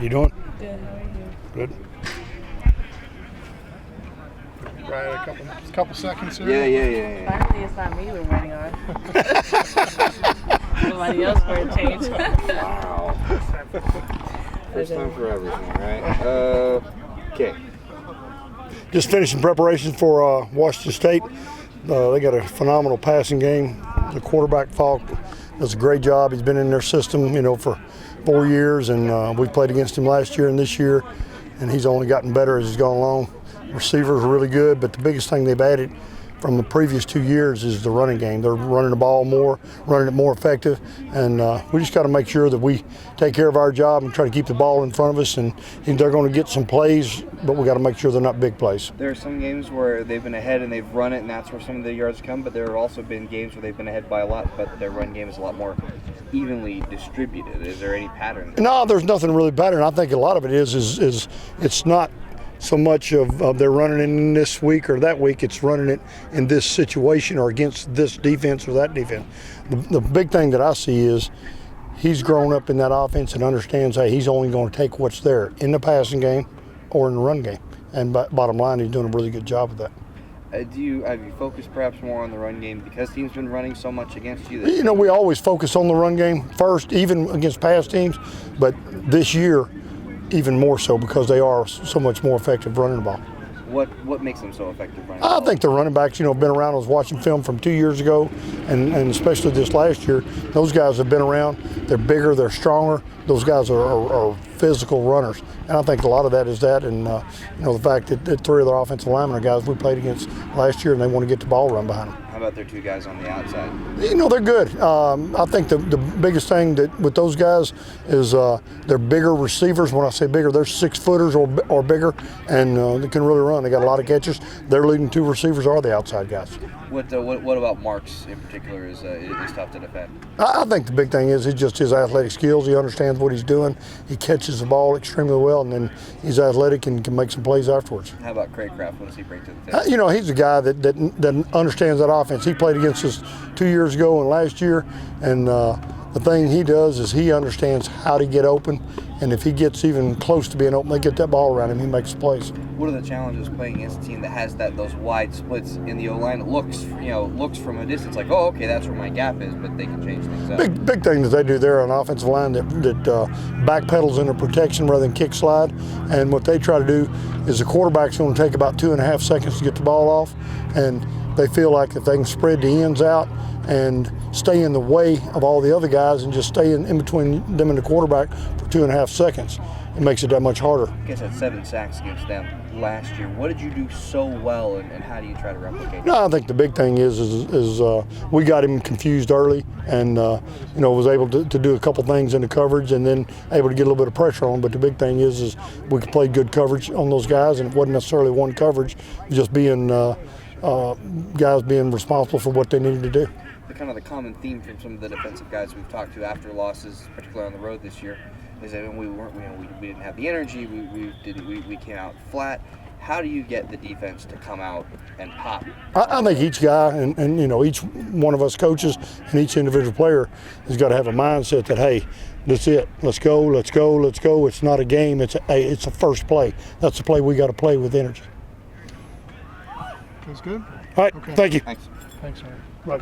You doing? Good, how are you? Good. Right, a couple seconds here. Yeah. Finally, it's not me we're waiting on. Somebody else for a change. Wow. First time for everything, right? Okay. Just finishing preparations for Washington State. They got a phenomenal passing game. The quarterback, Falk, does a great job. He's been in their system, for 4 years, and we played against him last year and this year, and he's only gotten better as he's gone along. Receivers are really good, but the biggest thing they've added from the previous 2 years is the running game. They're running the ball more, running it more effective, and we just got to make sure that we take care of our job and try to keep the ball in front of us. And they're going to get some plays, but we got to make sure they're not big plays. There are some games where they've been ahead and they've run it, and that's where some of the yards come. But there have also been games where they've been ahead by a lot, but their run game is a lot more evenly distributed. Is there any pattern? No, there's nothing really pattern. I think a lot of it is it's not so much of they're running it in this week or that week. It's running it in this situation or against this defense or that defense. The big thing that I see is he's grown up in that offense and understands that he's only going to take what's there in the passing game or in the run game. And bottom line, he's doing a really good job of that. Have you focused perhaps more on the run game because teams been running so much against you? We always focus on the run game first, even against past teams. But this year, even more so because they are so much more effective running the ball. What makes them so effective running the I ball? think the running backs, been around. I was watching film from 2 years ago, and especially this last year. Those guys have been around. They're bigger, they're stronger. Those guys are physical runners, and I think a lot of that is that, and the fact that 3 of their offensive linemen are guys we played against last year, and they want to get the ball run behind them. How about their 2 guys on the outside? They're good. I think the biggest thing that with those guys is they're bigger receivers. When I say bigger, they're 6-footers or bigger, and they can really run. They got a lot of catches. Their leading 2 receivers are the outside guys. What about Marks in particular is tough to defend? I think the big thing is just his athletic skills. He understands what he's doing. He catches the ball extremely well, and then he's athletic and can make some plays afterwards. How about Craig Kraft? What does he bring to the table? He's a guy that understands that offense. He played against us 2 years ago and last year, and the thing he does is he understands how to get open, and if he gets even close to being open, they get that ball around him, he makes plays. What are the challenges playing against a team that has those wide splits in the O-line? It looks from a distance like, oh, okay, that's where my gap is, but they can change things up. Big thing that they do there on offensive line that backpedals into protection rather than kick slide, and what they try to do is the quarterback's going to take about 2.5 seconds to get the ball off, and they feel like if they can spread the ends out and stay in the way of all the other guys and just stay in between them and the quarterback for 2.5 seconds, it makes it that much harder. You guys had 7 sacks against them last year. What did you do so well, and how do you try to replicate No, I think the big thing is we got him confused early, and was able to do a couple things in the coverage, and then able to get a little bit of pressure on. But the big thing is we could play good coverage on those guys, and it wasn't necessarily one coverage, just being guys being responsible for what they needed to do. The common theme from some of the defensive guys we've talked to after losses, particularly on the road this year, is that we didn't have the energy. We came out flat. How do you get the defense to come out and pop? I think each guy and each one of us coaches and each individual player has got to have a mindset that, hey, that's it. Let's go. It's not a game. It's a first play. That's the play we got to play with energy. That's good. All right. Okay. Thank you. Thanks. Thanks, Aaron. Right.